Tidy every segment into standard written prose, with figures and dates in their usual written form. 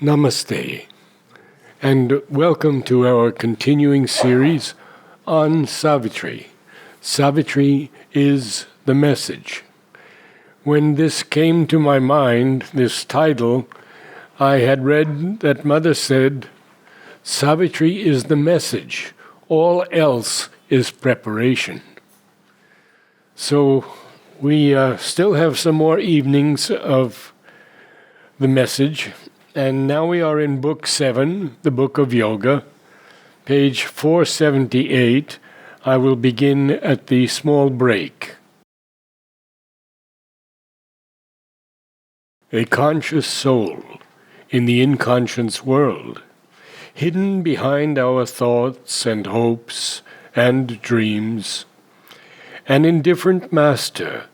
Namaste, and welcome to our continuing series on Savitri. Savitri is the message. When this came to my mind, this title, I had read that Mother said, Savitri is the message, all else is preparation. So we still have some more evenings of the message. And now we are in Book 7, the Book of Yoga, page 478. I will begin at the small break. A conscious soul in the inconscious world, hidden behind our thoughts and hopes and dreams. An indifferent master,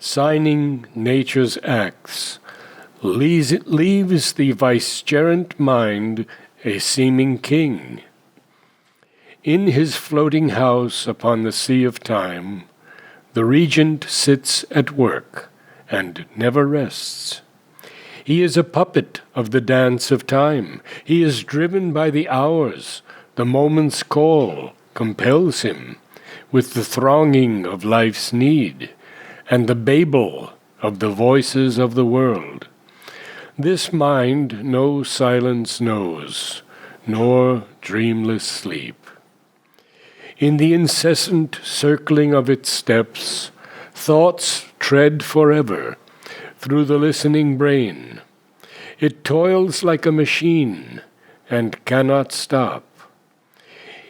signing nature's acts, leaves the vicegerent mind a seeming king. In his floating house upon the sea of time, the regent sits at work and never rests. He is a puppet of the dance of time. He is driven by the hours. The moment's call compels him with the thronging of life's need and the babel of the voices of the world. This mind no silence knows, nor dreamless sleep. In the incessant circling of its steps, thoughts tread forever through the listening brain. It toils like a machine and cannot stop.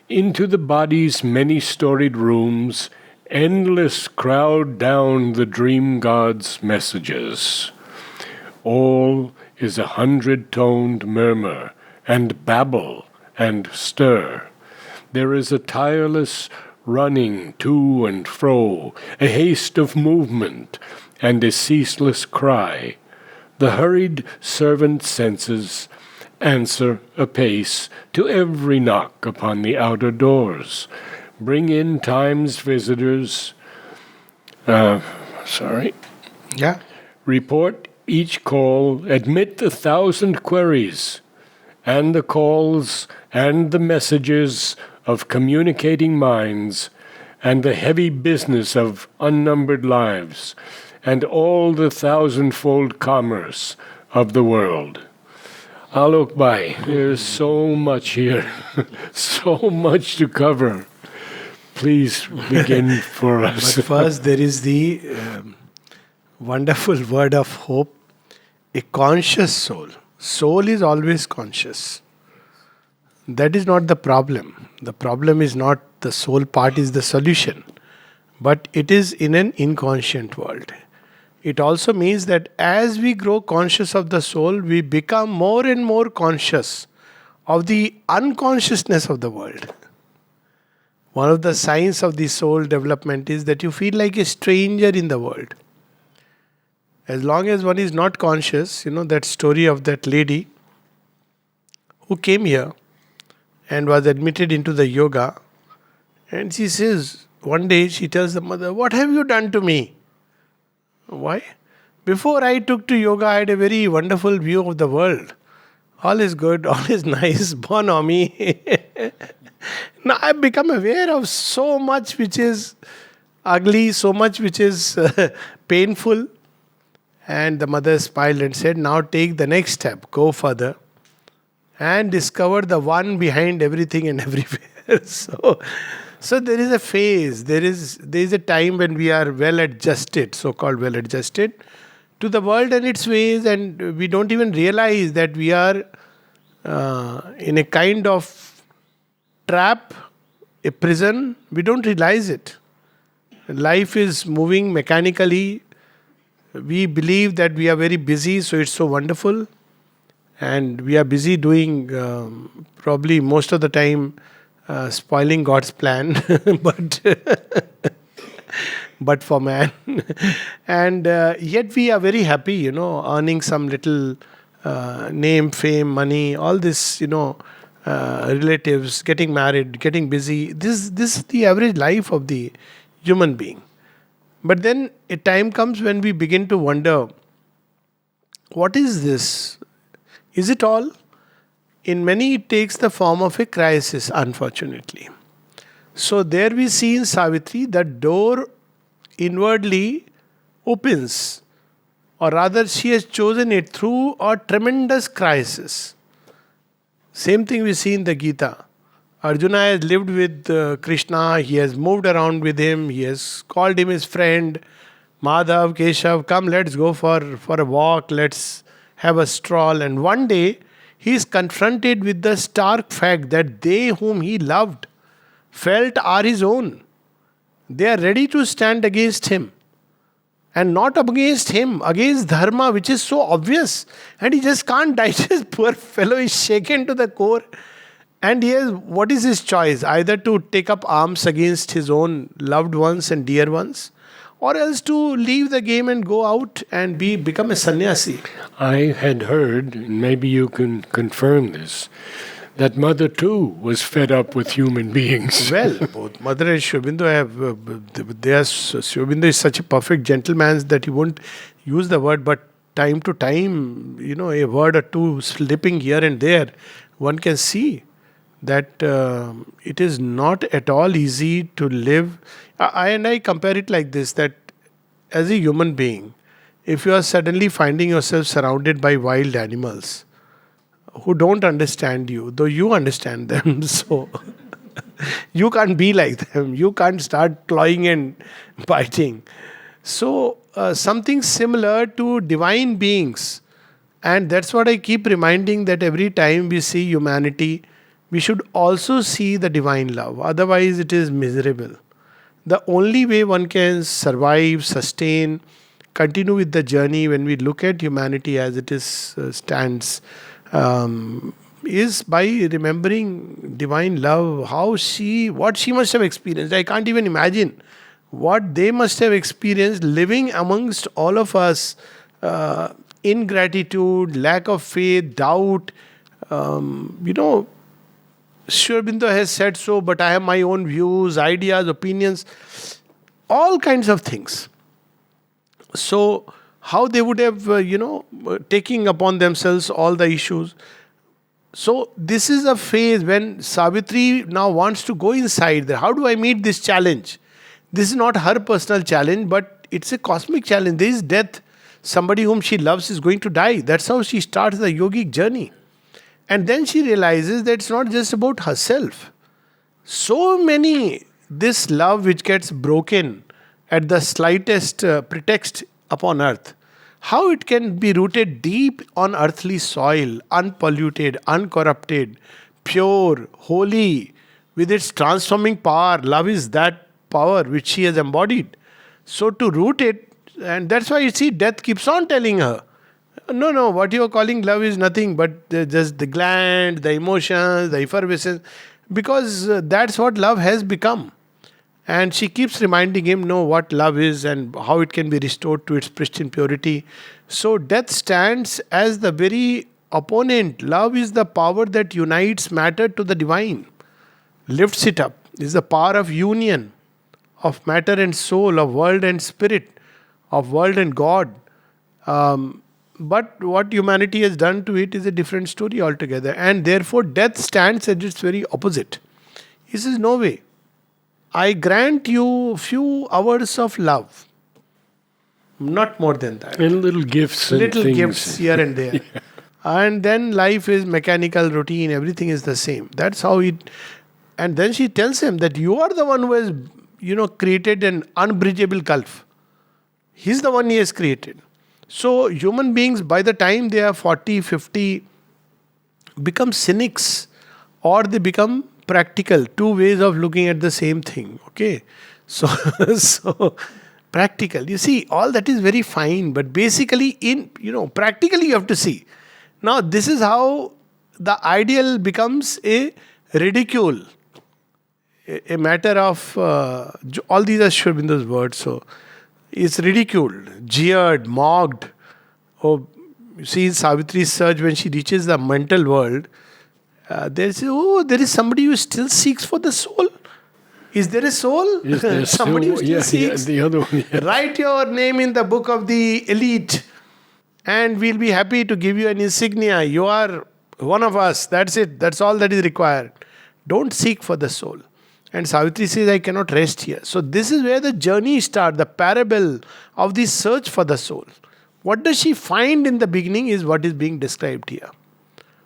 Into the body's many-storied rooms, endless crowd down the dream god's messages. All is a hundred-toned murmur, and babble, and stir. There is a tireless running to and fro, a haste of movement, and a ceaseless cry. The hurried servant senses answer apace to every knock upon the outer doors. Bring in time's visitors. Report each call, admit the 1,000 queries, and the calls and the messages of communicating minds, and the heavy business of unnumbered lives, and all the 1,000-fold commerce of the world. Alok Bhai, there's so much here, so much to cover. Please begin for us. But first, there is the wonderful word of hope, a conscious soul. Soul is always conscious. That is not the problem. The problem is not the soul part is the solution, but it is in an inconscient world. It also means that as we grow conscious of the soul, we become more and more conscious of the unconsciousness of the world. One of the signs of the soul development is that you feel like a stranger in the world. As long as one is not conscious, that story of that lady who came here and was admitted into the yoga, and she says, one day she tells the mother, "What have you done to me?" Why? "Before I took to yoga, I had a very wonderful view of the world. All is good, all is nice, bon ami." Now I've become aware of so much which is ugly, so much which is painful. And the mother smiled and said, "Now take the next step, go further and discover the one behind everything and everywhere." So there is a phase, there is a time when we are well adjusted, so-called well adjusted to the world and its ways, and we don't even realize that we are in a kind of trap, a prison. We don't realize it. Life is moving mechanically. We believe that we are very busy, so it's so wonderful. And we are busy doing, probably most of the time, spoiling God's plan, but for man. And yet we are very happy, earning some little name, fame, money, all this, relatives, getting married, getting busy. This is the average life of the human being. But then a time comes when we begin to wonder, what is this? Is it all? In many, it takes the form of a crisis, unfortunately. So there we see in Savitri the door inwardly opens, or rather, she has chosen it through a tremendous crisis. Same thing we see in the Gita. Arjuna has lived with Krishna, he has moved around with him, he has called him his friend. Madhav, Keshav, come, let's go for a walk, let's have a stroll. And one day, he is confronted with the stark fact that they whom he loved, felt are his own. They are ready to stand against him. And not against him, against dharma, which is so obvious. And he just can't digest. Poor fellow is shaken to the core. And he has, what is his choice? Either to take up arms against his own loved ones and dear ones, or else to leave the game and go out and become a sannyasi. I had heard, and maybe you can confirm this, that mother too was fed up with human beings. Well, both mother and Sri Aurobindo Sri Aurobindo is such a perfect gentleman that he won't use the word, but time to time, a word or two slipping here and there, one can see that it is not at all easy to live. I compare it like this, that as a human being, if you are suddenly finding yourself surrounded by wild animals who don't understand you, though you understand them, so you can't be like them. You can't start clawing and biting. So something similar to divine beings. And that's what I keep reminding, that every time we see humanity, we should also see the divine love. Otherwise, it is miserable. The only way one can survive, sustain, continue with the journey when we look at humanity as it is stands, is by remembering divine love, what she must have experienced. I can't even imagine what they must have experienced living amongst all of us. Ingratitude, lack of faith, doubt. Sri Aurobindo has said so, but I have my own views, ideas, opinions, all kinds of things. So, how they would have, taking upon themselves all the issues. So, this is a phase when Savitri now wants to go inside there. How do I meet this challenge? This is not her personal challenge, but it's a cosmic challenge. There is death. Somebody whom she loves is going to die. That's how she starts the yogic journey. And then she realizes that it's not just about herself. So many, this love which gets broken at the slightest pretext upon earth, how it can be rooted deep on earthly soil, unpolluted, uncorrupted, pure, holy, with its transforming power. Love is that power which she has embodied. So to root it, and that's why you see death keeps on telling her, no, what you are calling love is nothing but just the gland, the emotions, the effervescence, because that's what love has become. And she keeps reminding him, no, what love is and how it can be restored to its pristine purity. So death stands as the very opponent. Love is the power that unites matter to the divine, lifts it up. It is the power of union, of matter and soul, of world and spirit, of world and God. But what humanity has done to it is a different story altogether. And therefore, death stands at its very opposite. He says, no way. I grant you few hours of love. Not more than that. And little gifts and little things. gifts here and there. Yeah. And then life is mechanical, routine, everything is the same. That's how it... And then she tells him that you are the one who has, created an unbridgeable gulf. He's the one he has created. So human beings, by the time they are 40, 50, become cynics, or they become practical. Two ways of looking at the same thing. Okay. So practical. You see, all that is very fine, but basically practically you have to see. Now this is how the ideal becomes a ridicule. A matter of, all these are Sri Aurobindo's words, so it's ridiculed, jeered, mocked. Oh, you see in Savitri's search, when she reaches the mental world, there is somebody who still seeks for the soul. Is there a soul? Somebody who still seeks. The other one. Yeah. Write your name in the book of the elite, and we'll be happy to give you an insignia. You are One of us, that's it. That's all that is required. Don't seek for the soul. And Savitri says, I cannot rest here. So this is where the journey starts, the parable of the search for the soul. What does she find in the beginning is what is being described here.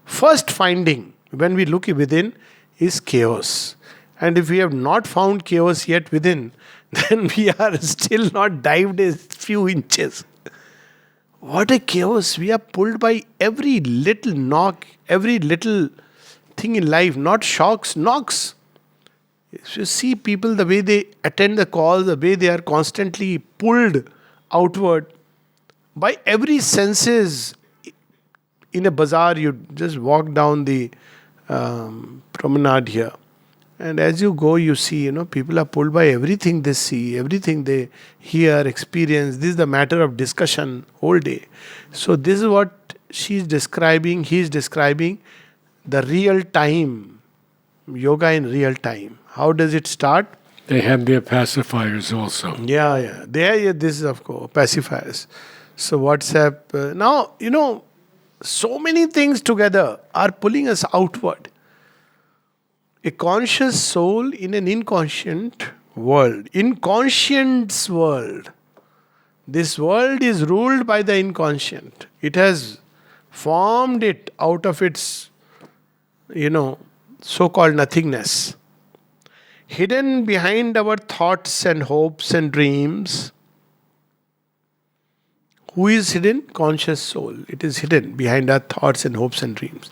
First finding, when we look within, is chaos. And if we have not found chaos yet within, then we are still not dived a few inches. What a chaos. We are pulled by every little knock, every little thing in life, not shocks, knocks. If you see people, the way they attend the call, the way they are constantly pulled outward by every senses. In a bazaar, you just walk down the promenade here. And as you go, you see, people are pulled by everything they see, everything they hear, experience. This is the matter of discussion whole day. So this is what she's describing, he's describing the real time, yoga in real time. How does it start? They have their pacifiers also. Yeah. This is, of course, pacifiers. So WhatsApp. Now, so many things together are pulling us outward. A conscious soul in an inconscient world. Inconscient's world. This world is ruled by the inconscient. It has formed it out of its, so-called nothingness. Hidden behind our thoughts and hopes and dreams. Who is hidden? Conscious soul. It is hidden behind our thoughts and hopes and dreams.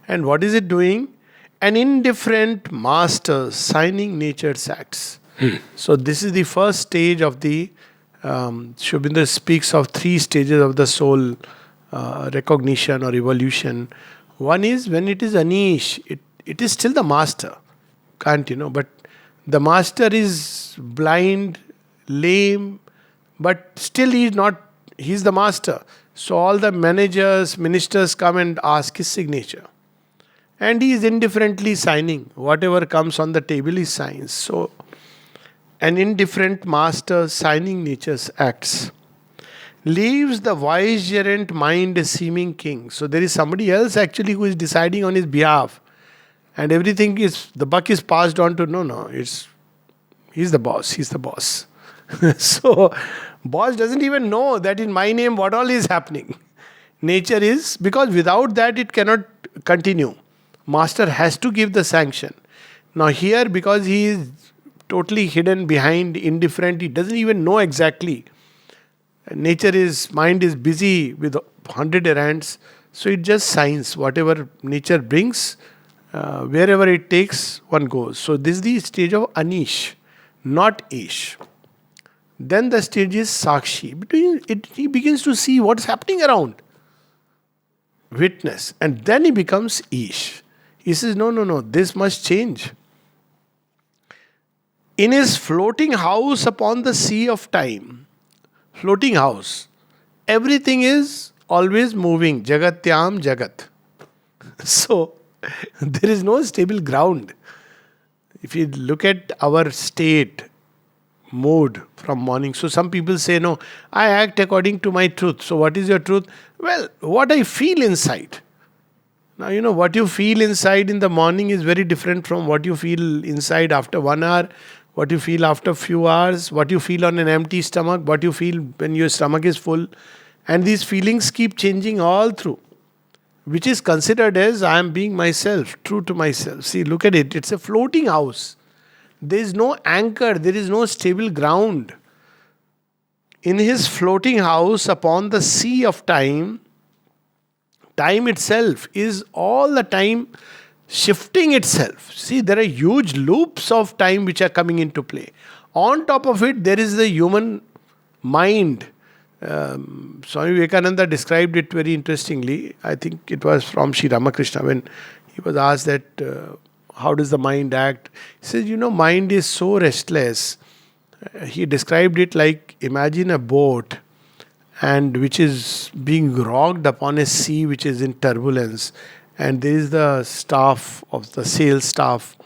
And what is it doing? An indifferent master signing nature's acts. So this is the first stage of the, Shubindra speaks of 3 stages of the soul recognition or evolution. One is when it is anish, it is still the master. Can't, but the master is blind, lame, but still he's the master. So all the managers, ministers come and ask his signature. And he is indifferently signing. Whatever comes on the table, he signs. So, an indifferent master signing nature's acts. Leaves the vicegerent mind a seeming king. So, there is somebody else actually who is deciding on his behalf. And everything the buck is passed on to, he's the boss. So, boss doesn't even know that in my name what all is happening. Nature is, because without that it cannot continue. Master has to give the sanction. Now here, because he is totally hidden behind, indifferent, he doesn't even know exactly. Mind is busy with 100 errands, so it just signs whatever nature brings, wherever it takes, one goes. So this is the stage of anish, not ish. Then the stage is sakshi. He begins to see what's happening around. Witness. And then he becomes ish. He says, no, this must change. In his floating house upon the sea of time, floating house, everything is always moving. Jagatyam Jagat. So, there is no stable ground. If you look at our state, mood from morning. So some people say, no, I act according to my truth. So what is your truth? Well, what I feel inside. Now, what you feel inside in the morning is very different from what you feel inside after 1 hour, what you feel after a few hours, what you feel on an empty stomach, what you feel when your stomach is full. And these feelings keep changing all through, which is considered as I am being myself, true to myself. See, look at it. It's a floating house. There is no anchor. There is no stable ground. In his floating house upon the sea of time, time itself is all the time shifting itself. See, there are huge loops of time which are coming into play. On top of it, there is the human mind. Swami Vivekananda described it very interestingly. I think it was from Sri Ramakrishna when he was asked that how does the mind act? He says, mind is so restless. He described it like, imagine a boat and which is being rocked upon a sea which is in turbulence, and there is the staff of the sail staff,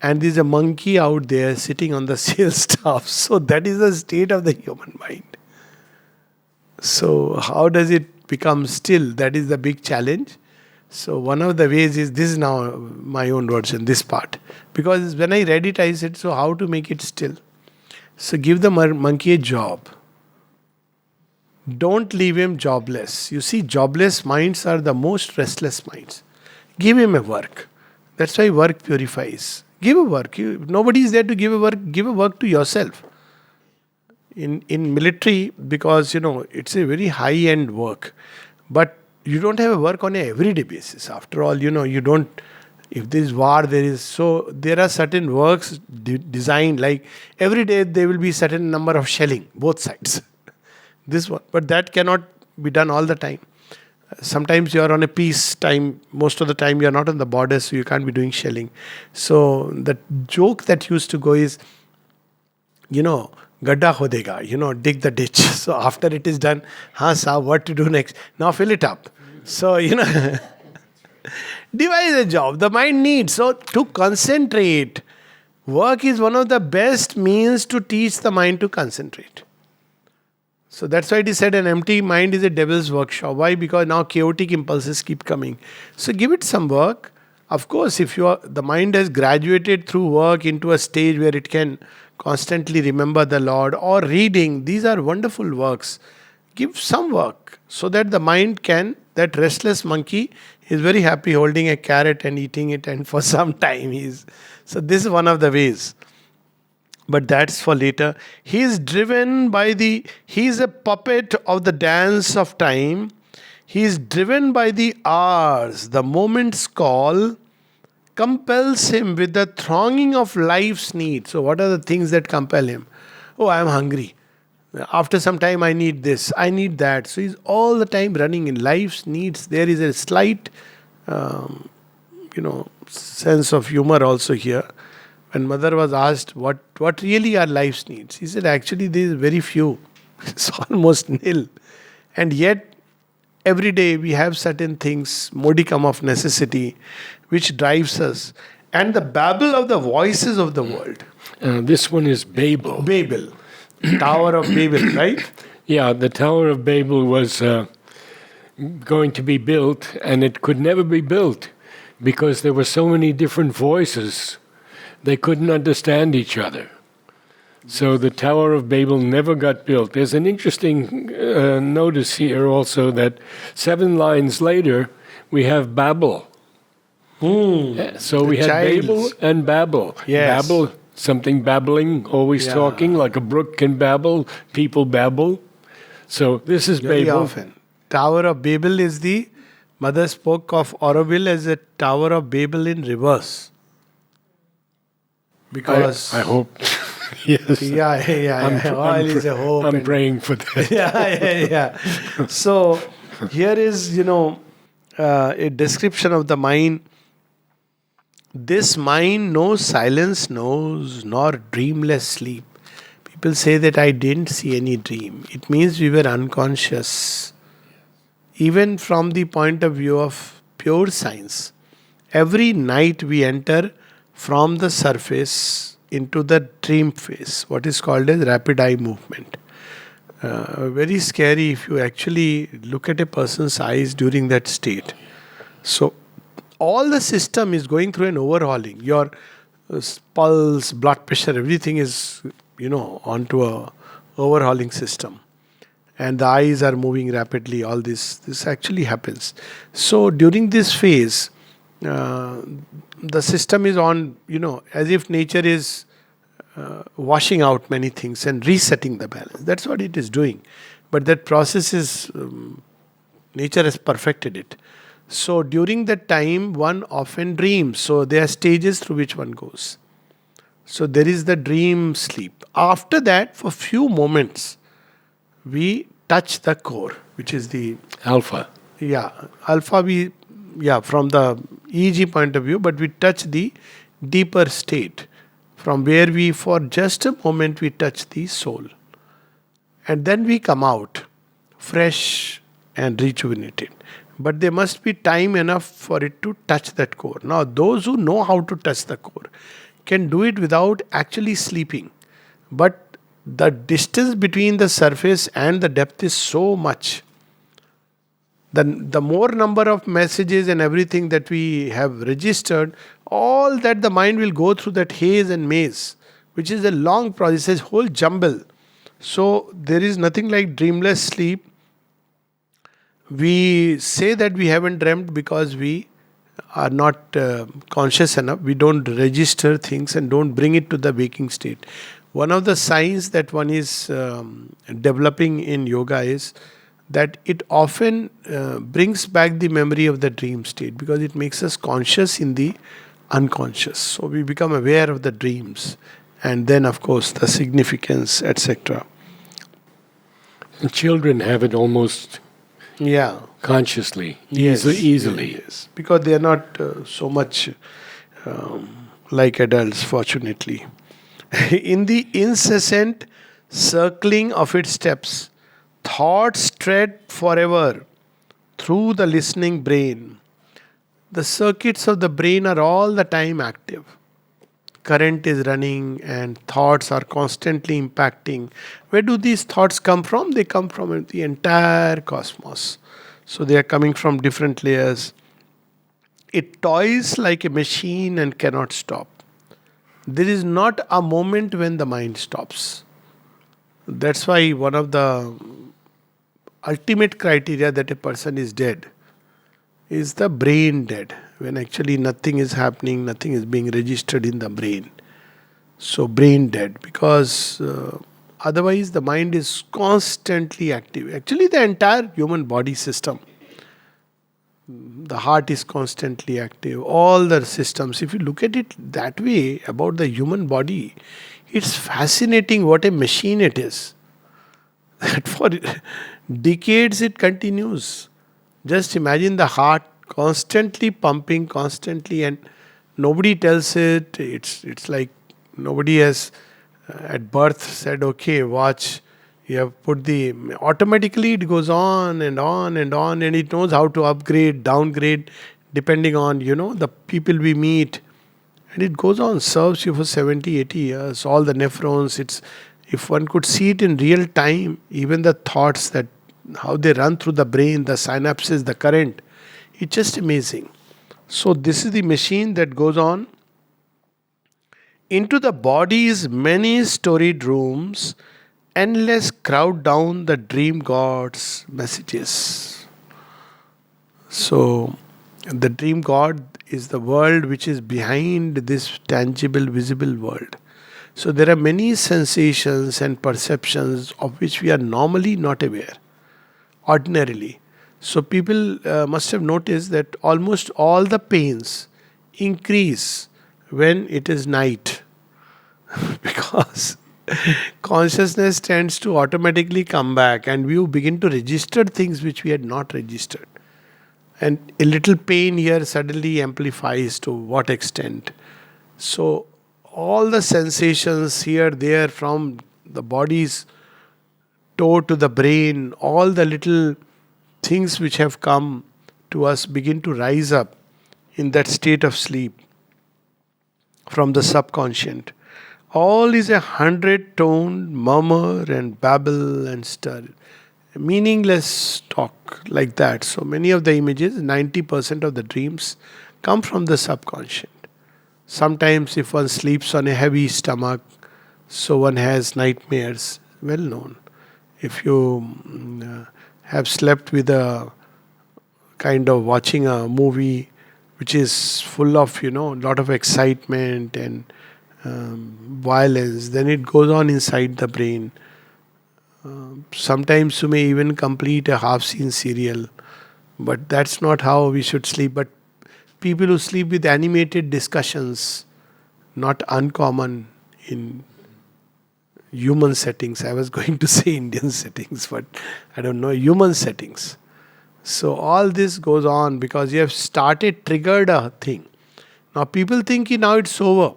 and there is a monkey out there sitting on the sail staff. So that is the state of the human mind. So how does it become still? That is the big challenge. So one of the ways is this, now my own version, this part. Because when I read it, I said, so how to make it still? So give the monkey a job. Don't leave him jobless. You see, jobless minds are the most restless minds. Give him a work. That's why work purifies. Give a work. Nobody is there to give a work. Give a work to yourself. In military, because it's a very high end work, but you don't have a work on a everyday basis. After all, you don't. If there is war, there are certain works designed, like every day there will be certain number of shelling both sides. This one, but that cannot be done all the time. Sometimes you are on a peace time. Most of the time you are not on the border, so you can't be doing shelling. So the joke that used to go is, gadda khodega, dig the ditch. So after it is done, sir, what to do next? Now fill it up. So devise a job. The mind needs. So to concentrate, work is one of the best means to teach the mind to concentrate. So that's why it is said an empty mind is a devil's workshop. Why? Because now chaotic impulses keep coming. So give it some work. Of course, if the mind has graduated through work into a stage where it can constantly remember the Lord, or reading, these are wonderful works. Give some work so that the mind can, that restless monkey is very happy holding a carrot and eating it, and for some time so this is one of the ways. But that's for later. He is driven by he is a puppet of the dance of time. He is driven by the hours. The moment's call compels him with the thronging of life's needs. So what are the things that compel him? Oh, I am hungry. After some time I need this, I need that. So he's all the time running in life's needs. There is a slight, sense of humor also here. When mother was asked what really are life's needs, he said, actually there is very few. It's almost nil. And yet, every day we have certain things, modicum of necessity, which drives us. And the babble of the voices of the world. This one is Babel. Babel. Tower of Babel, right? Yeah, the Tower of Babel was going to be built, and it could never be built because there were so many different voices. They couldn't understand each other. So the Tower of Babel never got built. There's an interesting notice here also that 7 lines later, we have Babel. So we had Babel and Babel. Yes. Babel, something babbling, always talking, like a brook can babble, people babble. So this is Very Babel. often. Tower of Babel is mother spoke of Auroville as a Tower of Babel in reverse. Because I hope. Yes. Oil is a hope. I'm praying for that. Yeah. So here is, a description of the mind. This mind no silence knows, nor dreamless sleep. People say that I didn't see any dream. It means we were unconscious. Even from the point of view of pure science, every night we enter from the surface into the dream phase, what is called as rapid eye movement. Very scary if you actually look at a person's eyes during that state. So all the system is going through an overhauling. Your pulse, blood pressure, everything is, onto a overhauling system. And the eyes are moving rapidly. All this actually happens. So during this phase, the system is on, as if nature is washing out many things and resetting the balance. That's what it is doing. But that process is, nature has perfected it. So during that time, one often dreams. So there are stages through which one goes. So there is the dream sleep. After that, for few moments, we touch the core, which is the Alpha. Yeah, alpha from the EEG point of view, but we touch the deeper state from where we, for just a moment, we touch the soul. And then we come out fresh and rejuvenated. But there must be time enough for it to touch that core. Now, those who know how to touch the core can do it without actually sleeping. But the distance between the surface and the depth is so much. The more number of messages and everything that we have registered, all that the mind will go through that haze and maze, which is a long process, a whole jumble. So there is nothing like dreamless sleep. We say that we haven't dreamt because we are not conscious enough. We don't register things and don't bring it to the waking state. One of the signs that one is developing in yoga is that it often brings back the memory of the dream state, because it makes us conscious in the unconscious. So we become aware of the dreams, and then, of course, the significance, etc. Children have it almost Yeah. consciously, Yes, easily. yes, because they are not so much like adults, fortunately. In the incessant circling of its steps, thoughts tread forever through the listening brain. The circuits of the brain are all the time active. Current is running and thoughts are constantly impacting. Where do these thoughts come from? They come from the entire cosmos. So they are coming from different layers. It toys like a machine and cannot stop. There is not a moment when the mind stops. That's why one of the ultimate criteria that a person is dead is the brain dead, when actually nothing is happening, nothing is being registered in the brain. So, brain dead, because otherwise the mind is constantly active. Actually, the entire human body system, the heart is constantly active, all the systems. If you look at it that way about the human body, it's fascinating what a machine it is. That for decades it continues. Just imagine the heart constantly pumping, constantly, and nobody tells it. It's like nobody has at birth said, "Okay, watch." You have put the automatically it goes on and on and on, and it knows how to upgrade, downgrade, depending on the people we meet, and it goes on, serves you for 70, 80 years. All the nephrons, it's if one could see it in real time, even the thoughts that how they run through the brain, the synapses, the current, it's just amazing. So this is the machine that goes on into the body's many storied rooms. Endless crowd down the dream god's messages. So the dream god is the world which is behind this tangible, visible world. So there are many sensations and perceptions of which we are normally not aware, ordinarily. So people must have noticed that almost all the pains increase when it is night, because consciousness tends to automatically come back and we begin to register things which we had not registered. And a little pain here suddenly amplifies to what extent. So all the sensations here, there, from the body's toe to the brain, all the little things which have come to us begin to rise up in that state of sleep from the subconscious. All is a hundred-toned murmur and babble and stir. Meaningless talk like that. So many of the images, 90% of the dreams come from the subconscious. Sometimes if one sleeps on a heavy stomach, so one has nightmares, well known. If you have slept with a kind of watching a movie which is full of, lot of excitement and violence, then it goes on inside the brain. Sometimes you may even complete a half-seen serial, but that's not how we should sleep. But people who sleep with animated discussions, not uncommon in human settings. I was going to say Indian settings, but I don't know, human settings. So all this goes on because you have triggered a thing. Now people think now it's over.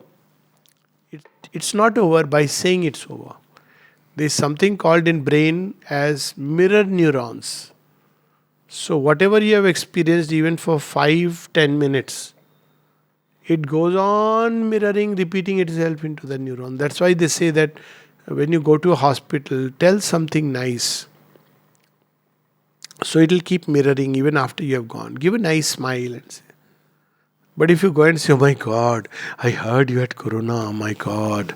It's not over by saying it's over. There's something called in brain as mirror neurons. So whatever you have experienced even for 5-10 minutes, it goes on mirroring, repeating itself into the neuron. That's why they say that when you go to a hospital, tell something nice. So it will keep mirroring even after you have gone. Give a nice smile and say. But if you go and say, oh my God, I heard you had corona, oh my God.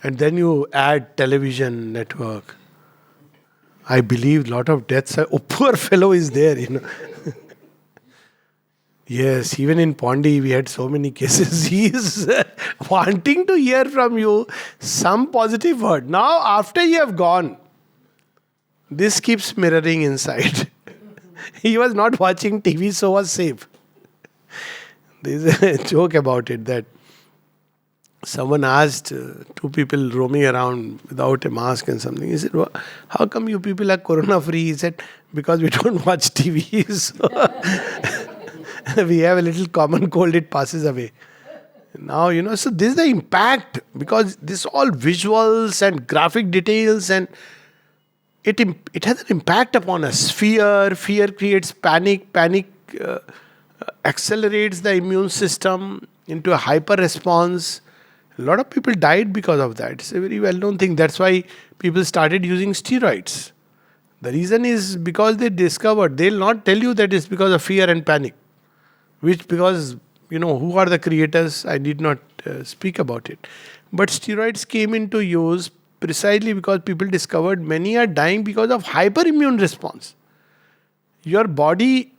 And then you add television network. I believe a lot of deaths are, oh poor fellow is there. Yes, even in Pandey we had so many cases. He is wanting to hear from you some positive word. Now after you have gone, this keeps mirroring inside. He was not watching TV, so was safe. There is a joke about it that someone asked two people roaming around without a mask and something. He said, how come you people are corona free? He said, because we don't watch TV. So we have a little common cold, it passes away. Now, so this is the impact, because this all visuals and graphic details, and it has an impact upon us. Fear creates panic. Panic accelerates the immune system into a hyper response. A lot of people died because of that. It's a very well-known thing. That's why people started using steroids. The reason is because they discovered, they'll not tell you that it's because of fear and panic. Because, who are the creators? I did not speak about it. But steroids came into use precisely because people discovered many are dying because of hyperimmune response. Your body,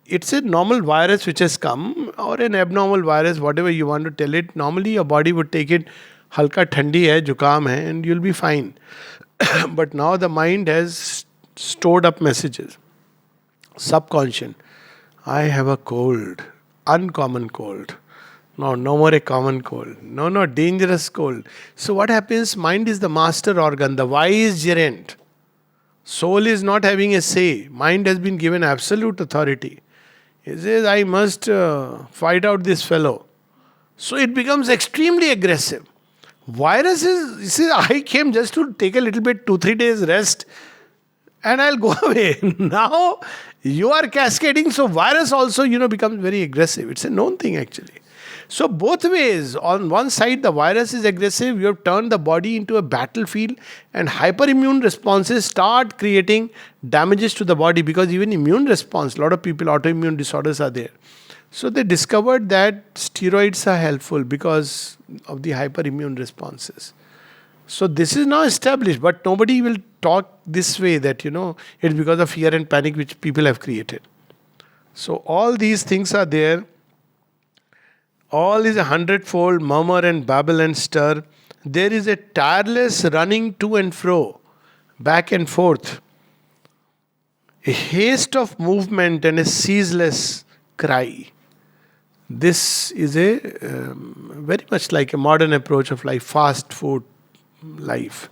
it's a normal virus which has come, or an abnormal virus, whatever you want to tell it. Normally your body would take it, halka thandi hai, jukam hai, and you'll be fine. But now the mind has stored up messages. Subconscious. I have a cold, uncommon cold. No more a common cold. No, dangerous cold. So what happens? Mind is the master organ, the vicegerent. Soul is not having a say. Mind has been given absolute authority. He says, I must fight out this fellow. So it becomes extremely aggressive. Viruses, he says, I came just to take a little bit, 2-3 days rest, and I'll go away. Now you are cascading, so virus also, becomes very aggressive. It's a known thing actually. So both ways, on one side the virus is aggressive, you have turned the body into a battlefield, and hyperimmune responses start creating damages to the body, because even immune response, a lot of people, autoimmune disorders are there. So they discovered that steroids are helpful because of the hyperimmune responses. So this is now established, but nobody will talk this way that, it's because of fear and panic which people have created. So all these things are there. All is 100-fold murmur and babble and stir. There is a tireless running to and fro, back and forth. A haste of movement and a ceaseless cry. This is a very much like a modern approach of life, fast food life,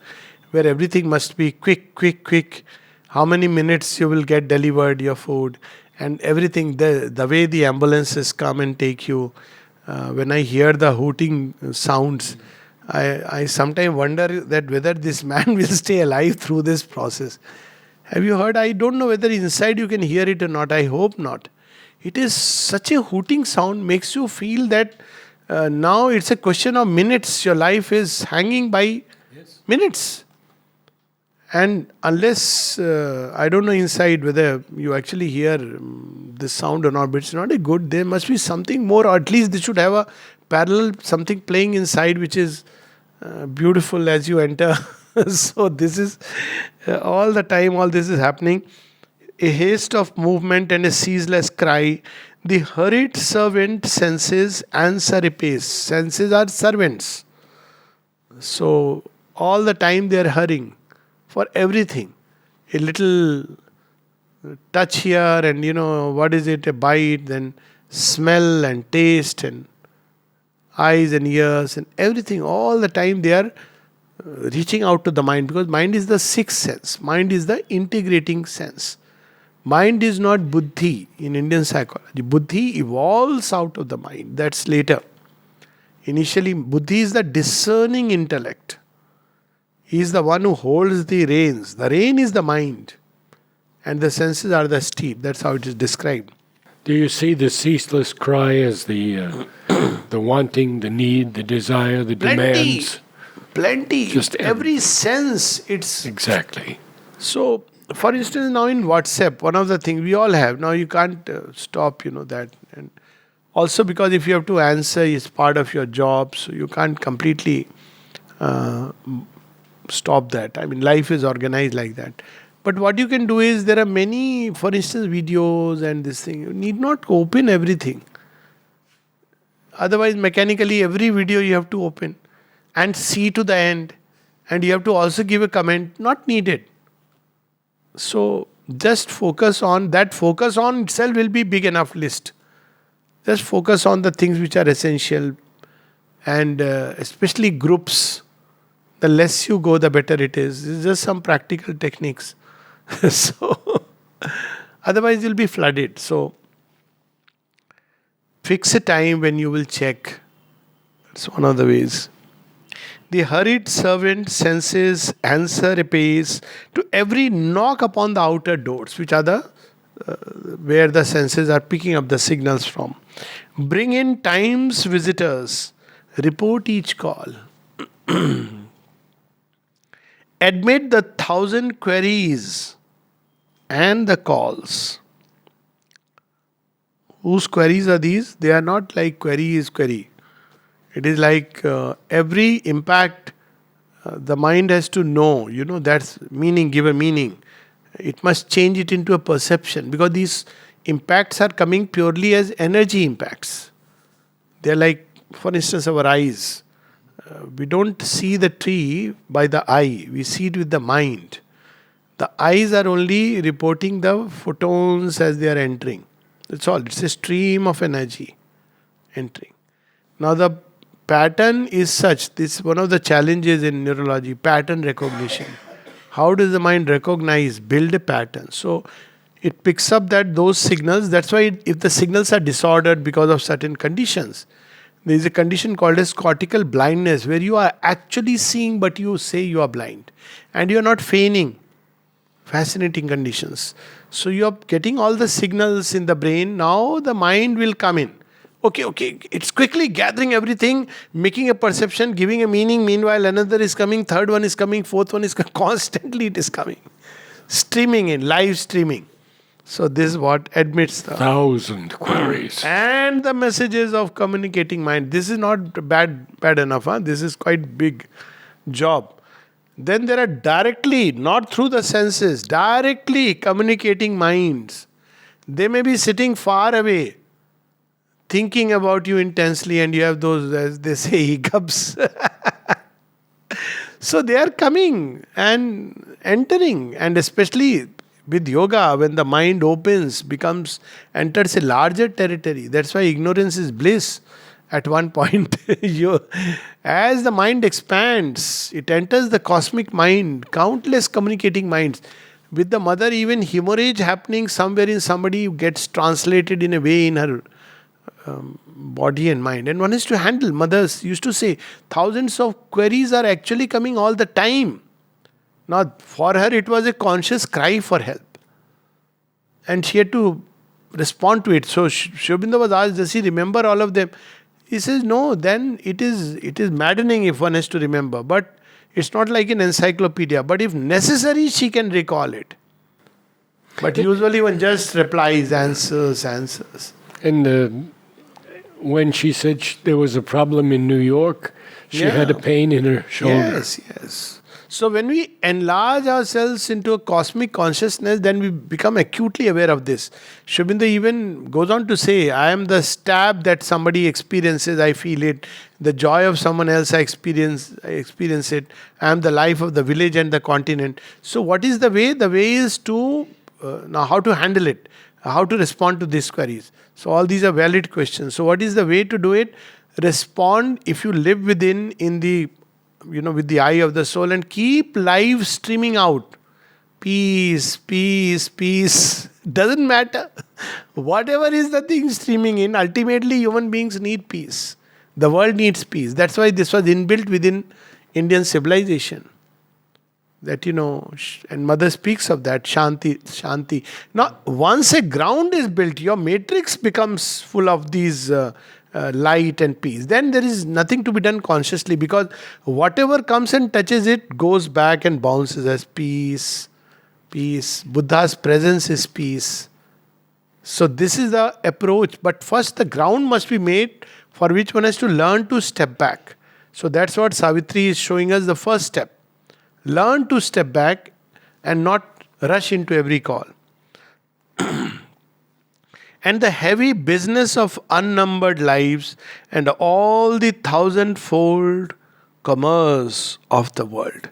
where everything must be quick. How many minutes you will get delivered your food, and everything, the way the ambulances come and take you. When I hear the hooting sounds, I sometimes wonder that whether this man will stay alive through this process. Have you heard? I don't know whether inside you can hear it or not. I hope not. It is such a hooting sound, makes you feel that now it's a question of minutes. Your life is hanging by minutes. And unless, I don't know inside whether you actually hear this sound or not, but it's not a good, there must be something more, or at least they should have a parallel, something playing inside which is beautiful as you enter. So this is all the time, all this is happening. A haste of movement and a ceaseless cry. The hurried servant senses answer apace. Senses are servants. So all the time they are hurrying for everything. A little touch here, and what is it, a bite, then smell and taste and eyes and ears and everything. All the time they are reaching out to the mind, because mind is the sixth sense. Mind is the integrating sense. Mind is not buddhi in Indian psychology. Buddhi evolves out of the mind. That's later. Initially, buddhi is the discerning intellect. He is the one who holds the reins. The rein is the mind. And the senses are the steed. That's how it is described. Do you see the ceaseless cry as the wanting, the need, the desire, the demands? Plenty. Just every sense. It's exactly. so For instance, now in WhatsApp, one of the things we all have, now you can't stop, that. And also because if you have to answer, it's part of your job, so you can't completely uh, stop that. I mean, life is organized like that. But what you can do is there are many, for instance, videos and this thing. You need not open everything. Otherwise, mechanically, every video you have to open and see to the end. And you have to also give a comment, not needed. So just focus on that. Focus on itself will be big enough list. Just focus on the things which are essential, and especially groups. The less you go, the better it is. It's just some practical techniques. So otherwise you'll be flooded. So fix a time when you will check. That's one of the ways. The hurried servant senses answer apace to every knock upon the outer doors, which are the where the senses are picking up the signals from. Bring in time's visitors, report each call. Admit the 1,000 queries and the calls. Whose queries are these? They are not like query is query. It is like every impact the mind has to know, that's meaning, give a meaning. It must change it into a perception, because these impacts are coming purely as energy impacts. They're like, for instance, our eyes. We don't see the tree by the eye, we see it with the mind. The eyes are only reporting the photons as they are entering. That's all. It's a stream of energy entering. Now the pattern is such, this is one of the challenges in neurology, pattern recognition. How does the mind recognize, build a pattern? So it picks up those signals. That's why if the signals are disordered because of certain conditions, there is a condition called as cortical blindness, where you are actually seeing but you say you are blind. And you are not feigning. Fascinating conditions. So you are getting all the signals in the brain. Now the mind will come in. Okay, it's quickly gathering everything, making a perception, giving a meaning. Meanwhile, another is coming, third one is coming, fourth one is coming. Constantly it is coming. Streaming in, live streaming. So this is what admits the 1,000 queries. and the messages of communicating mind. This is not bad enough. This is quite big job. Then there are directly, not through the senses, directly communicating minds. They may be sitting far away, thinking about you intensely, and you have those, as they say, hiccups. So they are coming and entering, and especially with yoga, when the mind opens, enters a larger territory. That's why ignorance is bliss. At one point, as the mind expands, it enters the cosmic mind, countless communicating minds. With the mother, even hemorrhage happening somewhere in somebody gets translated in a way in her body and mind. And one is to handle. Mothers used to say, thousands of queries are actually coming all the time. Now, for her, it was a conscious cry for help. And she had to respond to it. So, Sri Aurobindo was asked, does he remember all of them? He says, no, then it is maddening if one has to remember. But it's not like an encyclopedia. But if necessary, she can recall it. But usually one just replies, answers. And when she said there was a problem in New York, she had a pain in her shoulder. Yes. So when we enlarge ourselves into a cosmic consciousness, then we become acutely aware of this. Sri Aurobindo even goes on to say, I am the stab that somebody experiences, I feel it. The joy of someone else, I experience it. I am the life of the village and the continent. So what is the way? The way is to, now how to handle it, how to respond to these queries. So all these are valid questions. So what is the way to do it? Respond if you live within, in the with the eye of the soul, and keep live streaming out. Peace. Doesn't matter. Whatever is the thing streaming in, ultimately human beings need peace. The world needs peace. That's why this was inbuilt within Indian civilization. That, and Mother speaks of that, Shanti. Now, once a ground is built, your matrix becomes full of these light and peace. Then there is nothing to be done consciously, because whatever comes and touches it goes back and bounces as peace. Peace. Buddha's presence is peace. So this is the approach. But first the ground must be made for which one has to learn to step back. So that's what Savitri is showing us, the first step. Learn to step back and not rush into every call. And the heavy business of unnumbered lives and all the thousandfold commerce of the world.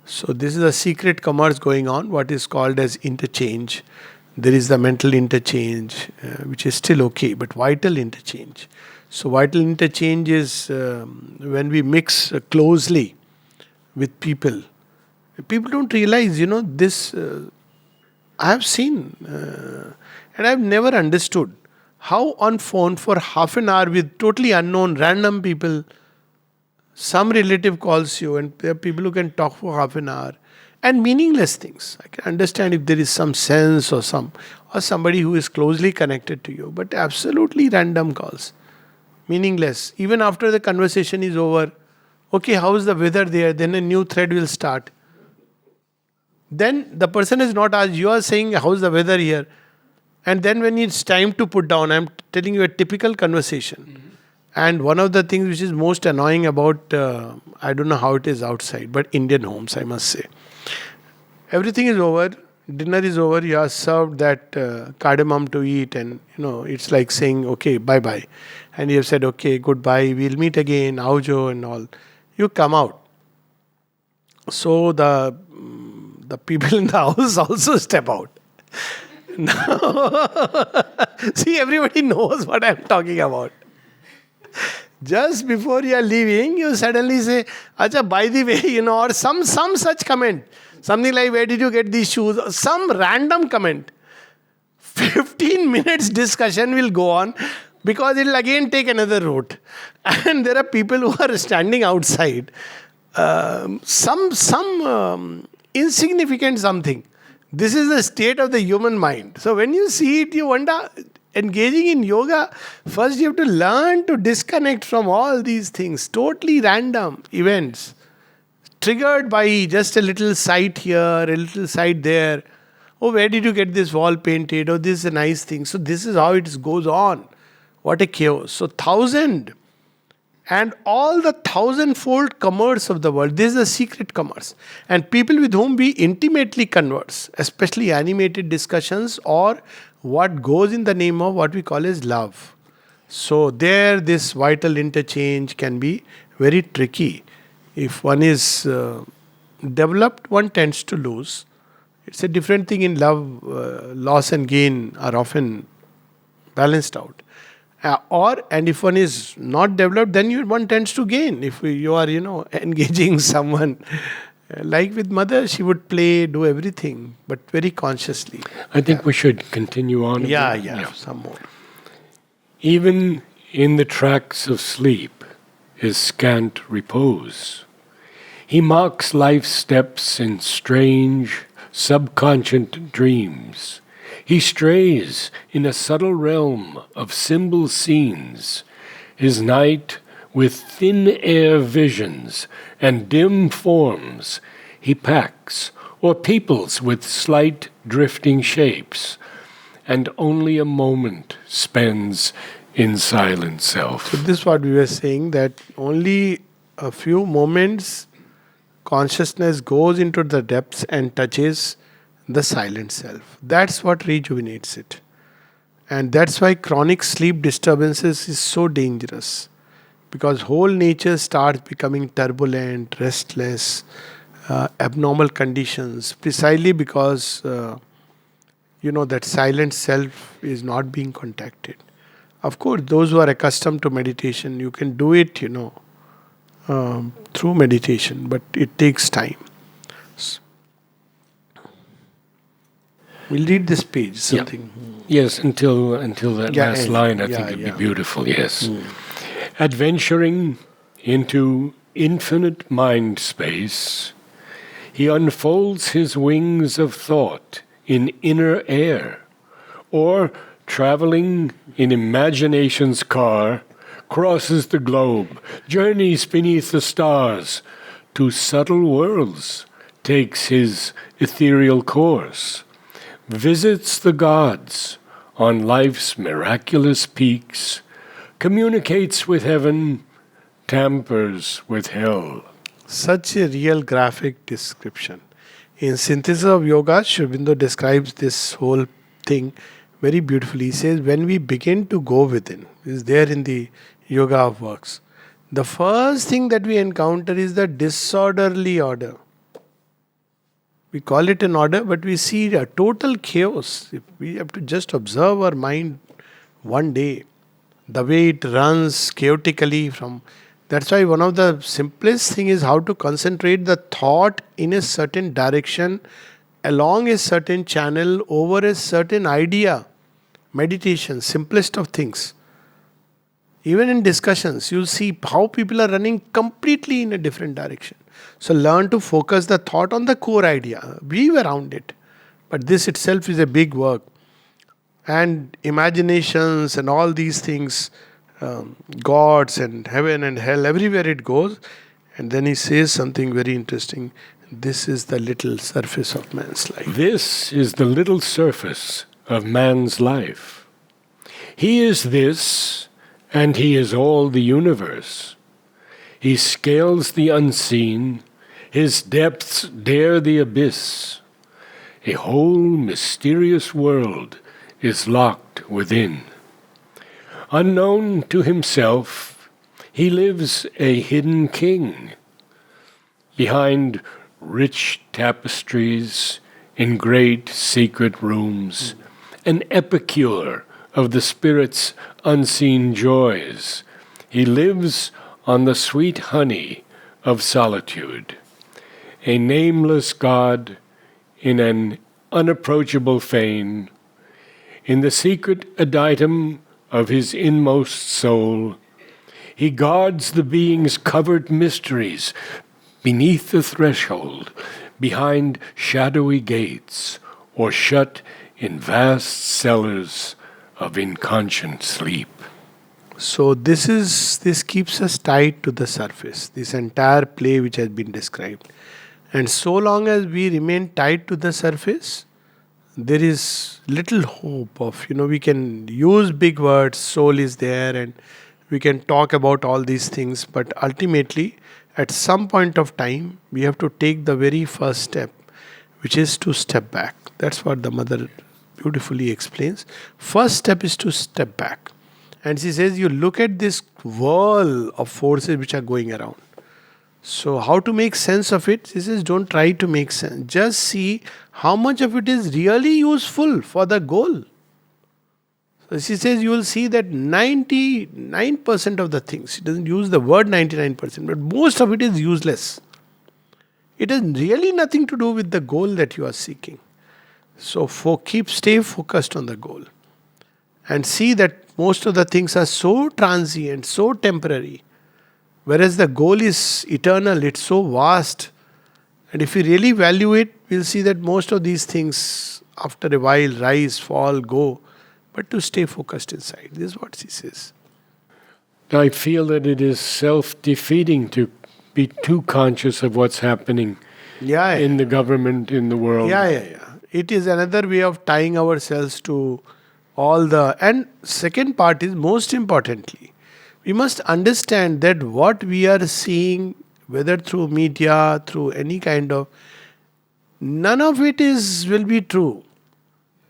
So this is a secret commerce going on, what is called as interchange. There is the mental interchange, which is still okay, but vital interchange. So vital interchange is when we mix closely with people. People don't realize, this. I have seen, and I've never understood how on phone for half an hour with totally unknown, random people. Some relative calls you, and there are people who can talk for half an hour, and meaningless things. I can understand if there is some sense or somebody who is closely connected to you, but absolutely random calls, meaningless. Even after the conversation is over, okay, how is the weather there? Then a new thread will start. Then the person is not asked, you are saying, how's the weather here? And then when it's time to put down, I'm telling you a typical conversation. Mm-hmm. And one of the things which is most annoying about, I don't know how it is outside, but Indian homes, I must say. Everything is over, dinner is over, you are served that cardamom to eat, and it's like saying, okay, bye-bye. And you have said, okay, goodbye, we'll meet again, aujo and all. You come out. So the people in the house also step out. See, everybody knows what I'm talking about. Just before you are leaving, you suddenly say, Acha, by the way, or some such comment. Something like, where did you get these shoes? Some random comment. 15 minutes discussion will go on because it will again take another route. And there are people who are standing outside. Some insignificant something. This is the state of the human mind. So when you see it, you wonder, engaging in yoga, first you have to learn to disconnect from all these things, totally random events, triggered by just a little sight here, a little sight there. Oh, where did you get this wall painted? Oh, this is a nice thing. So this is how it goes on. What a chaos. So 1,000 and all the thousandfold commerce of the world. This is a secret commerce. And people with whom we intimately converse, especially animated discussions or what goes in the name of what we call as love. So there, this vital interchange can be very tricky. If one is developed, one tends to lose. It's a different thing in love. Loss and gain are often balanced out. And if one is not developed, then one tends to gain. If you are, engaging someone, like with mother, she would play, do everything, but very consciously. I think we should continue on. Yeah, some more. Even in the tracks of sleep is scant repose. He marks life's steps in strange, subconscious dreams. He strays in a subtle realm of symbol scenes. His night with thin air visions and dim forms he packs, or peoples with slight drifting shapes, and only a moment spends in silent self. So this is what we were saying, that only a few moments consciousness goes into the depths and touches the silent self. That's what rejuvenates it. And that's why chronic sleep disturbances is so dangerous. Because whole nature starts becoming turbulent, restless, abnormal conditions, precisely because, that silent self is not being contacted. Of course, those who are accustomed to meditation, you can do it, through meditation, but it takes time. We'll read this page, something. Yeah. Yes, until that last line, I think it'd be beautiful, yes. Adventuring into infinite mind space, he unfolds his wings of thought in inner air, or traveling in imagination's car, crosses the globe, journeys beneath the stars to subtle worlds, takes his ethereal course, visits the gods on life's miraculous peaks, communicates with heaven, tampers with hell. Such a real graphic description. In Synthesis of Yoga, Sri Aurobindo describes this whole thing very beautifully. He says, when we begin to go within, is there in the Yoga of Works, the first thing that we encounter is the disorderly order. We call it an order, but we see a total chaos. If we have to just observe our mind one day, the way it runs chaotically from. That's why one of the simplest thing is how to concentrate the thought in a certain direction, along a certain channel, over a certain idea. Meditation, simplest of things. Even in discussions, you'll see how people are running completely in a different direction. So learn to focus the thought on the core idea. Weave around it. But this itself is a big work. And imaginations and all these things, gods and heaven and hell, everywhere it goes. And then he says something very interesting. This is the little surface of man's life. This is the little surface of man's life. He is this, and he is all the universe. He scales the unseen, his depths dare the abyss. A whole mysterious world is locked within. Unknown to himself, he lives a hidden king. Behind rich tapestries, in great secret rooms, an epicure of the spirit's unseen joys, he lives on the sweet honey of solitude. A nameless God in an unapproachable fane, in the secret adytum of his inmost soul, he guards the being's covered mysteries beneath the threshold, behind shadowy gates, or shut in vast cellars of inconscient sleep. So this keeps us tied to the surface, this entire play which has been described. And so long as we remain tied to the surface, there is little hope of, we can use big words, soul is there, and we can talk about all these things, but ultimately, at some point of time, we have to take the very first step, which is to step back. That's what the mother beautifully explains. First step is to step back. And she says, you look at this whirl of forces which are going around. So how to make sense of it? She says, don't try to make sense. Just see how much of it is really useful for the goal. So she says, you will see that 99% of the things, she doesn't use the word 99%, but most of it is useless. It has really nothing to do with the goal that you are seeking. So stay focused on the goal. And see that most of the things are so transient, so temporary. Whereas the goal is eternal, it's so vast. And if we really value it, we'll see that most of these things, after a while, rise, fall, go. But to stay focused inside. This is what she says. I feel that it is self-defeating to be too conscious of what's happening in the government, in the world. It is another way of tying ourselves to all the... And second part is, most importantly, we must understand that what we are seeing, whether through media, through any kind of... None of it will be true.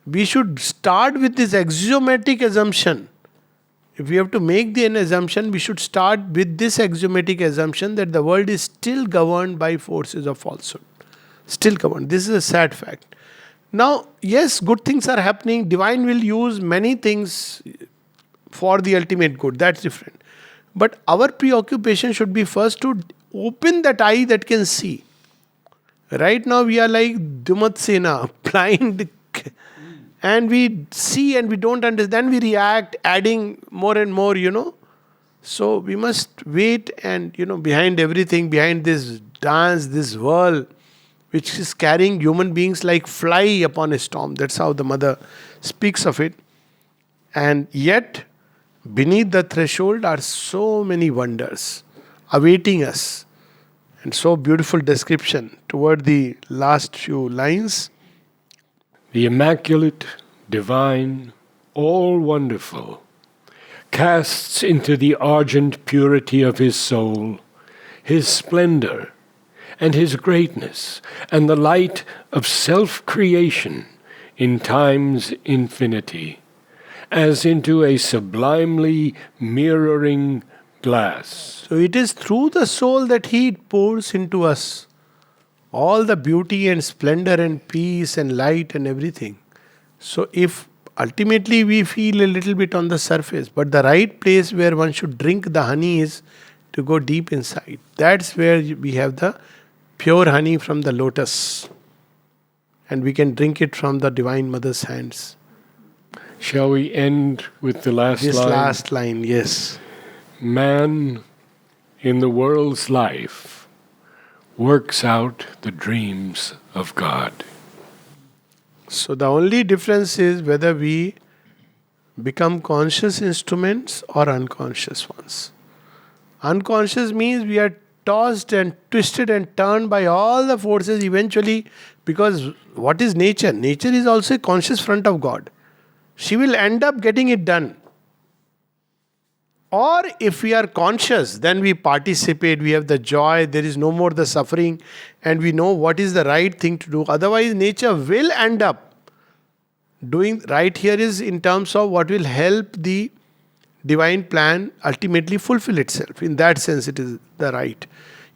We should start with this axiomatic assumption. If we have to make an assumption, we should start with this axiomatic assumption that the world is still governed by forces of falsehood. Still governed. This is a sad fact. Now, yes, good things are happening. Divine will use many things for the ultimate good. That's different. But our preoccupation should be first to open that eye that can see. Right now we are like Dumat Sena, blind. And we see and we don't understand. We react, adding more and more, So we must wait and, behind everything, behind this dance, this whirl, which is carrying human beings like fly upon a storm. That's how the mother speaks of it. And yet, beneath the threshold are so many wonders awaiting us. And so beautiful description toward the last few lines. The immaculate, divine, all wonderful, casts into the argent purity of his soul his splendor and his greatness and the light of self-creation in time's infinity, as into a sublimely mirroring glass. So it is through the soul that he pours into us all the beauty and splendor and peace and light and everything. So if ultimately we feel a little bit on the surface, but the right place where one should drink the honey is to go deep inside. That's where we have the pure honey from the lotus. And we can drink it from the Divine Mother's hands. Shall we end with the last line? This last line, yes. Man in the world's life works out the dreams of God. So the only difference is whether we become conscious instruments or unconscious ones. Unconscious means we are tossed and twisted and turned by all the forces eventually, because what is nature? Nature is also a conscious front of God. She will end up getting it done. Or if we are conscious, then we participate, we have the joy, there is no more the suffering, and we know what is the right thing to do. Otherwise, nature will end up doing right. Here is in terms of what will help the divine plan ultimately fulfill itself. In that sense, it is the right.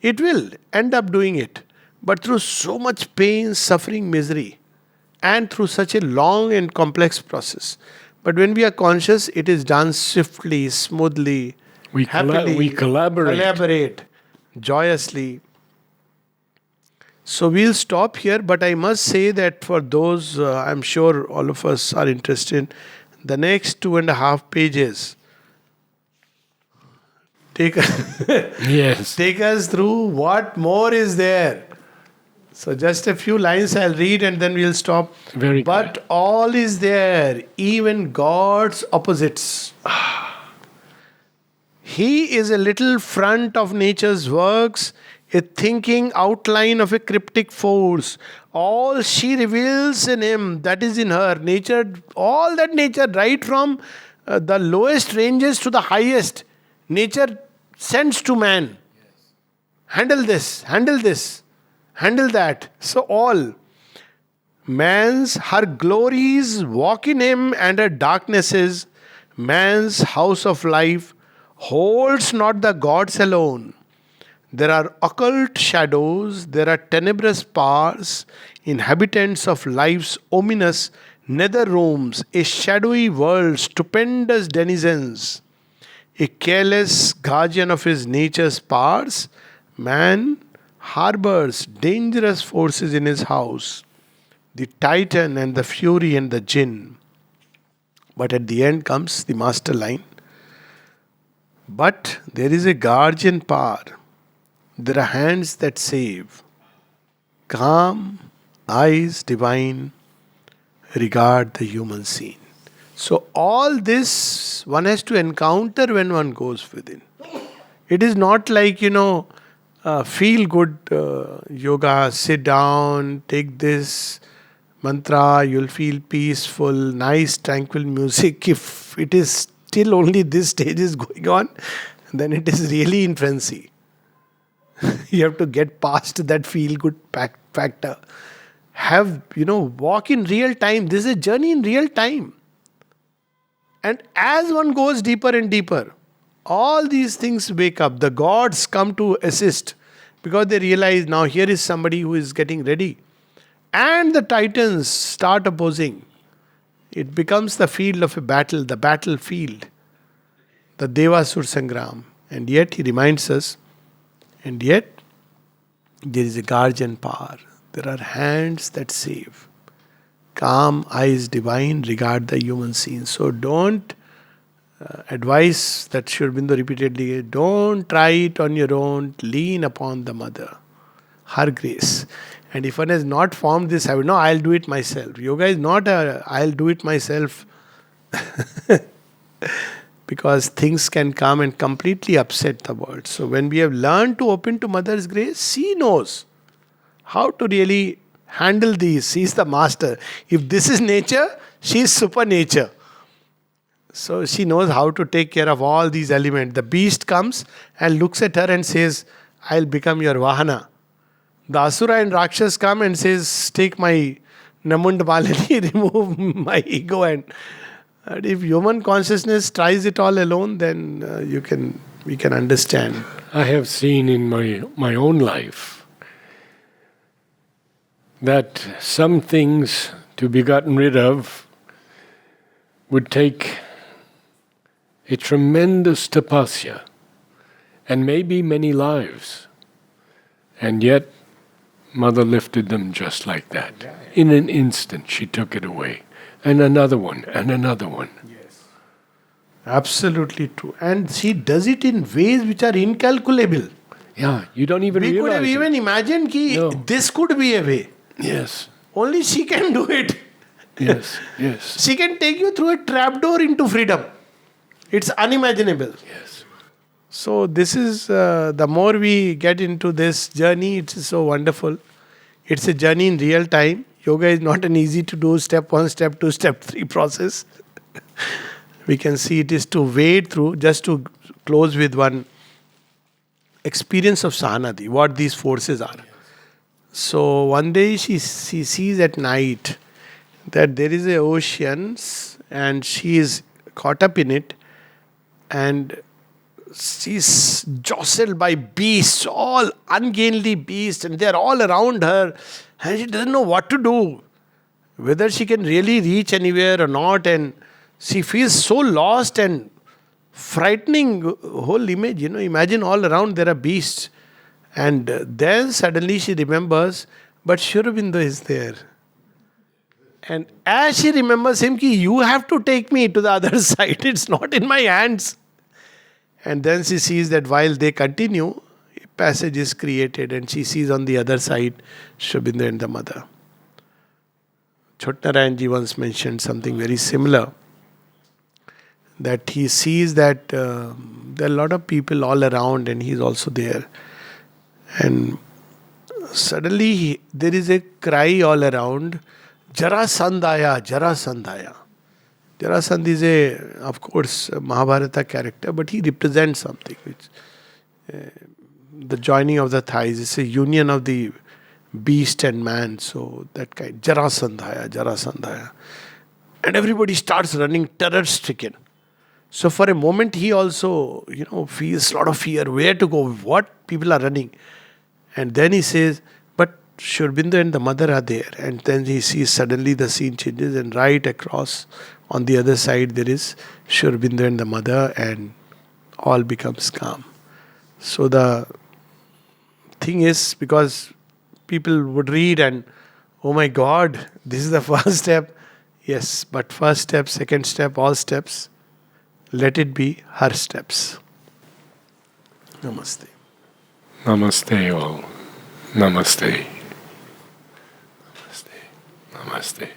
It will end up doing it, but through so much pain, suffering, misery, and through such a long and complex process. But when we are conscious, it is done swiftly, smoothly, happily. We collaborate joyously. So we'll stop here, but I must say that for those, I'm sure all of us are interested, the next 2.5 pages take us through what more is there. So just a few lines I'll read and then we'll stop. Very but good. All is there, even God's opposites. He is a little front of nature's works, a thinking outline of a cryptic force. All she reveals in him, that is in her. Nature, all that nature, right from the lowest ranges to the highest, nature sends to man. Handle this, handle that. So all her glories walk in him, and her darknesses, man's house of life, holds not the gods alone. There are occult shadows, there are tenebrous powers, inhabitants of life's ominous nether rooms, a shadowy world, stupendous denizens. A careless guardian of his nature's powers, man harbors dangerous forces in his house, the titan and the fury and the jinn. But at the end comes the master line. But there is a guardian power. There are hands that save. Calm, eyes divine, regard the human scene. So all this one has to encounter when one goes within. It is not like, feel good yoga, sit down, take this mantra, you'll feel peaceful, nice, tranquil music. If it is still only this stage is going on, then it is really in frenzy. You have to get past that feel good factor. Walk in real time. This is a journey in real time. And as one goes deeper and deeper, all these things wake up. The gods come to assist because they realize now here is somebody who is getting ready. And the titans start opposing. It becomes the field of a battle, the battlefield, the Devasur Sangram. And yet he reminds us, and yet there is a guardian power. There are hands that save. Calm, eyes divine, regard the human scene. So don't advise that Sri Aurobindo repeatedly, don't try it on your own, lean upon the mother, her grace. And if one has not formed this habit, no, I'll do it myself. Yoga is not I'll do it myself because things can come and completely upset the world. So when we have learned to open to Mother's grace, she knows how to really handle these. She is the master. If this is nature, she is super nature. So she knows how to take care of all these elements. The beast comes and looks at her and says, I'll become your Vahana. The Asura and Rakshas come and says, take my Namund Malini, remove my ego. And if human consciousness tries it all alone, then we can understand. I have seen in my own life that some things to be gotten rid of would take a tremendous tapasya and maybe many lives. And yet, Mother lifted them just like that. In an instant, she took it away. And another one, and another one. Yes. Absolutely true. And she does it in ways which are incalculable. Yeah, you don't even realize We could have even imagined that this could be a way. Yes. Only she can do it. Yes, yes. She can take you through a trapdoor into freedom. It's unimaginable. Yes. So this is, the more we get into this journey, it's so wonderful. It's a journey in real time. Yoga is not an easy to do step 1, step 2, step 3 process. We can see it is to wade through, just to close with one experience of Sahanati, what these forces are. So one day she sees at night that there is an ocean and she is caught up in it, and she's jostled by beasts, all ungainly beasts, and they're all around her, and she doesn't know what to do, whether she can really reach anywhere or not, and she feels so lost and frightening whole image. Imagine all around there are beasts, and then suddenly she remembers, but Sri Aurobindo is there. And as she remembers him, you have to take me to the other side, it's not in my hands. And then she sees that while they continue, a passage is created, and she sees on the other side Sri Aurobindo and the mother. Chotnarayanji once mentioned something very similar, that he sees that there are a lot of people all around and he is also there. And suddenly there is a cry all around, Jarasandhaya, Jarasandhaya. Jarasandh is of course, a Mahabharata character, but he represents something. The joining of the thighs. It's a union of the beast and man. So that kind, Jarasandhaya, Jarasandhaya. And everybody starts running terror-stricken. So for a moment he also, feels a lot of fear. Where to go? What? People are running. And then he says, but Sri Aurobindo and the mother are there. And then he sees suddenly the scene changes, and right across on the other side there is Sri Aurobindo and the mother, and all becomes calm. So the thing is, because people would read and, oh my God, this is the first step. Yes, but first step, second step, all steps, let it be her steps. Namaste. Namaste all. Namaste. Namaste. Namaste.